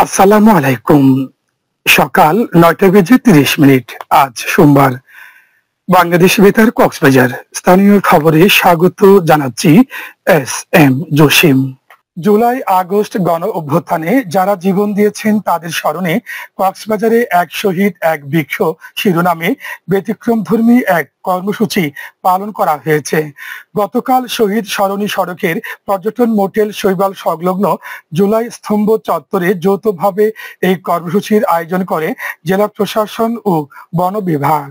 আসসালামু আলাইকুম। সকাল ৯টা বেজে ৩০ মিনিট। আজ সোমবার। বাংলাদেশ বেতার কক্সবাজার স্থানীয় খবরে স্বাগত জানাচ্ছি এস এম জসিম। জুলাই আগস্ট গণ অভ্যুত্থানে যারা জীবন দিয়েছেন তাদের স্মরণে কক্সবাজারে এক শহীদ এক বৃক্ষ শিরোনামে ব্যতিক্রমধর্মী এক কর্মসূচি পালন করা হয়েছে। গতকাল শহীদ সরণি সড়কের পর্যটন মোটেল শৈবাল সংলগ্ন জুলাই স্তম্ভ চত্বরে যৌথভাবে এই কর্মসূচির আয়োজন করে জেলা প্রশাসন ও বন বিভাগ।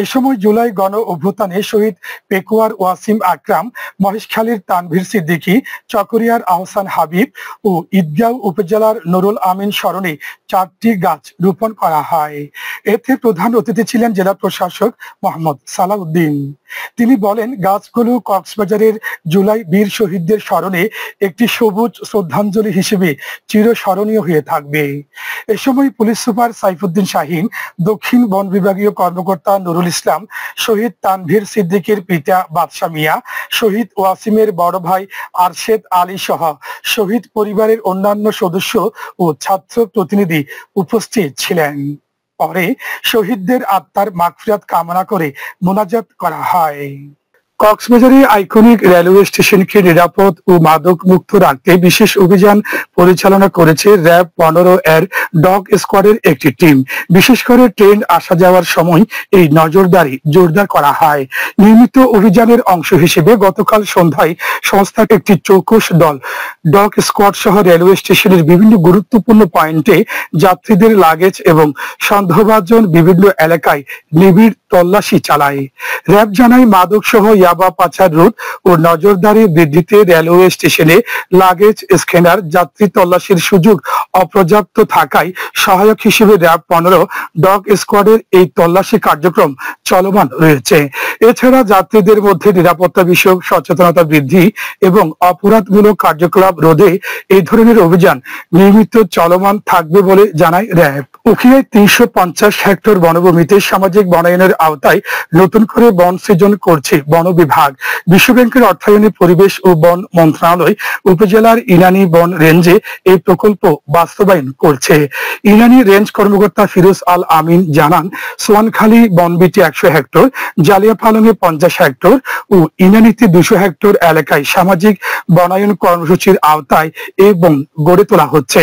এ সময় জুলাই গণ অভ্যুত্থানে শহীদ পেকুয়ার ওয়াসিম আকরাম, মহেশখালীর তানভীর সিদ্দিকী, চকরিয়ার আহসান হাবিব ও ঈদগাঁও উপজেলার নুরুল আমিন স্মরণে 4টি গাছ রোপণ করা হয়। এতে প্রধান অতিথি ছিলেন জেলা প্রশাসক মোহাম্মদ সালাউদ্দিন। তিনি বলেন, গাছগুলো কক্সবাজারের জুলাই বীর শহীদদের স্মরণে একটি সবুজ শ্রদ্ধাঞ্জলি হিসেবে চিরস্মরণীয় হয়ে থাকবে। এ সময় পুলিশ সুপার সাইফুদ্দিন শাহিন, দক্ষিণ বন বিভাগীয় কর্মকর্তা নুরুল ইসলাম, শহীদ তানভীর সিদ্দিকীর পিতা বাদশা মিয়া, শহীদ ওয়াসিমের বড় ভাই আরশেদ আলী সহ শহীদ পরিবারের অন্যান্য সদস্য ও ছাত্র প্রতিনিধি উপস্থিত ছিলেন। পরে শহীদদের আত্মার মাগফিরাত কামনা করে মোনাজাত করা হয়। কক্সবাজারে আইকনিক রেলওয়ে স্টেশনকে নিরাপদ ও মাদক মুক্ত রাখতে বিশেষ অভিযান পরিচালনা করেছে র্যাব 15 এর ডগ স্কোয়াডের একটি টিম। বিশেষ করে ট্রেন আসা যাওয়ার সময় এই নজরদারি জোরদার করা হয়। নিয়মিত অভিযানের অংশ হিসেবে গতকাল সন্ধ্যায় সংস্থার একটি চৌকস দল ডগ স্কোয়াড সহ রেলওয়ে স্টেশনের বিভিন্ন গুরুত্বপূর্ণ পয়েন্টে যাত্রীদের লাগেজ এবং সন্দেহভাজন বিভিন্ন এলাকায় নিবিড় তল্লাশি চালায়। র্যাব জানায়, মাদক সহ ইয়াবা পাচার রুট ও নজরদারি বৃদ্ধিতে রেলওয়ে স্টেশনে লাগেজ স্ক্যানার, যাত্রী তল্লাশির সুযোগ অপর্যাপ্ত থাকায় সহায়ক হিসেবে র্যাব 15 ডগ স্কোয়াডের এই তল্লাশি কার্যক্রম চলমান রয়েছে। এছাড়া যাত্রীদের মধ্যে নিরাপত্তা বিষয়ক সচেতনতা বৃদ্ধি এবং অপরাধমূলক কার্যকলাপ রোধে এই ধরনের অভিযান নিয়মিত চলমান থাকবে বলে জানায় র্যাব। উখিয়ায় 350 হেক্টর বনভূমিতে সামাজিক বনায়নের আওতায় নতুন করে বন সৃজন করছে বন বিভাগ। বিশ্বব্যাংকের অর্থায়নে পরিবেশ ও বন মন্ত্রণালয় উপজেলার ইনানী বন রেঞ্জে এই প্রকল্প বাস্তবায়ন করছে। ইনানী রেঞ্জ কর্মকর্তা ফিরোজ আল আমিন জানান, সোয়ানখালী বনবিটি 100 হেক্টর, জালিয়াপালংয়ে 50 হেক্টর ও ইনানীতে 200 হেক্টর এলাকায় সামাজিক বনায়ন কর্মসূচির আওতায় এই বন গড়ে তোলা হচ্ছে।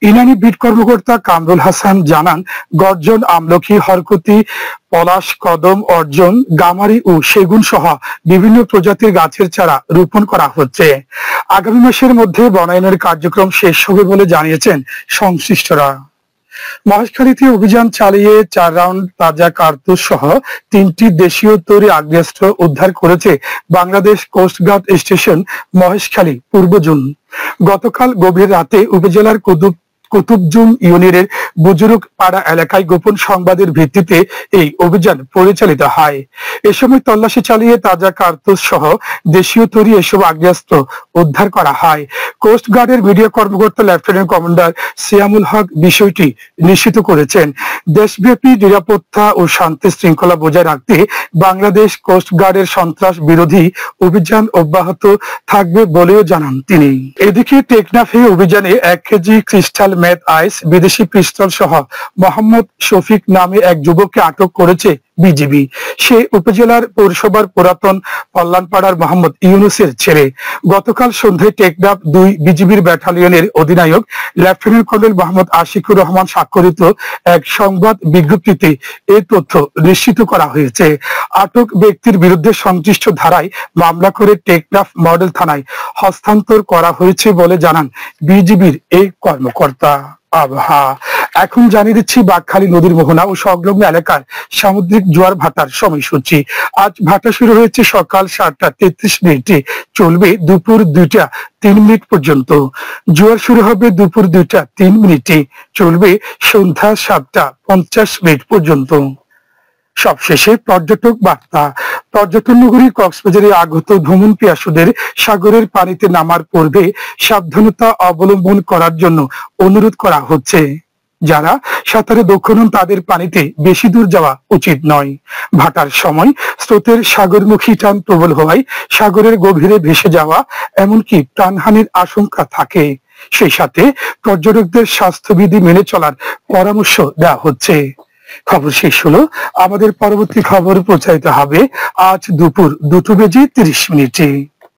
ইনানী বিট কর্মকর্তা কামরুল হাসান জানান, গর্জন, আমলকি, হরকতি, পলাশ, কদম, অর্জন, গামারি ও সেগুন সহ বিভিন্ন প্রজাতির গাছের চারা রোপণ করা হচ্ছে। আগামী মাসের মধ্যে বনায়নের কার্যক্রম শেষ হবে বলে জানিয়েছেন সংশ্লিষ্টরা। মহেশখালীতে অভিযান চালিয়ে 4 রাউন্ড তাজা কার্তুজ সহ 3টি দেশীয় তৈরি আগ্নেয়াস্ত্র উদ্ধার করেছে বাংলাদেশ কোস্টগার্ড স্টেশন মহেশখালী পূর্ব জোন। গতকাল গভীর রাতে উপজেলার কুতুবজুম ইউনিয়নের বুজুরুক পাড়া এলাকায় গোপন সংবাদের ভিত্তিতে এই অভিযান পরিচালিত হয়। এ সময় তল্লাশি চালিয়ে তাজা কার্তুজ সহ দেশীয় তৈরি এসব আগ্নেয়াস্ত্র উদ্ধার করা হয়। কোস্ট গার্ডের মিডিয়া কর্মকর্তা লেফটেন্যান্ট কমান্ডার সিয়ামুল হক বিষয়টি নিশ্চিত করেছেন। দেশব্যাপী নিরাপত্তা ও শান্তি শৃঙ্খলা বজায় রাখতে বাংলাদেশ কোস্ট গার্ডের সন্ত্রাস বিরোধী অভিযান অব্যাহত থাকবে বলেও জানান তিনি। এদিকে টেকনাফে অভিযানে 1 কেজি ক্রিস্টাল মেথ আইস, বিদেশি পিস্তল সহ মোহাম্মদ শফিক নামে এক যুবককে আটক করেছে বিজিবি। সে উপজেলার পৌরসভার পুরাতন কল্যাণপাড়ার মোহাম্মদ ইউনুসের ছেলে। গতকাল সন্ধ্যায় টেকনাফ 2 বিজিবির ব্যাটালিয়নের অধিনায়ক লেফটেন্যান্ট কর্নেল মোহাম্মদ আশিকুর রহমান স্বাক্ষরিত এক সংবাদ বিজ্ঞপ্তিতে এই তথ্য নিশ্চিত করা হয়েছে। আটক ব্যক্তির বিরুদ্ধে সংশ্লিষ্ট ধারায় মামলা করে টেকনাফ মডেল থানায় হস্তান্তর করা হয়েছে বলে জানান বিজিবির এই কর্মকর্তা। আবহাওয়া এখন জানিয়ে দিচ্ছি বাঁকখালী নদীর মোহনা ও সংলগ্ন এলাকার সামুদ্রিক জোয়ার ভাটার সময়সূচি। আজ ভাটা শুরু হয়েছে সকাল 7টা 33 মিনিটে, চলবে দুপুর 2টা 3 মিনিট পর্যন্ত। জোয়ার শুরু হবে দুপুর 2টা 3 মিনিটে, চলবে সন্ধ্যা 7টা 50 মিনিট পর্যন্ত। সবশেষে পর্যটক বার্তা। পর্যটন নগরী কক্সবাজারে আগত ভ্রমণ পিয়াসুদের সাগরের পানিতে নামার পূর্বে সাবধানতা অবলম্বন করার জন্য অনুরোধ করা হচ্ছে। যারা সাঁতারে দক্ষ নন তাদের পানিতে বেশি দূর যাওয়া উচিত নয়। ভাটার সময় স্রোতের সাগরমুখী টান প্রবল হওয়ায় সাগরের গভীরে ভেসে যাওয়া এমনকি প্রাণহানির আশঙ্কা থাকে। সেই সাথে পর্যটকদের স্বাস্থ্যবিধি মেনে চলার পরামর্শ দেওয়া হচ্ছে। খবর শেষ হলো। আমাদের পরবর্তী খবর প্রচারিত হবে আজ দুপুর 2:30 মিনিটে।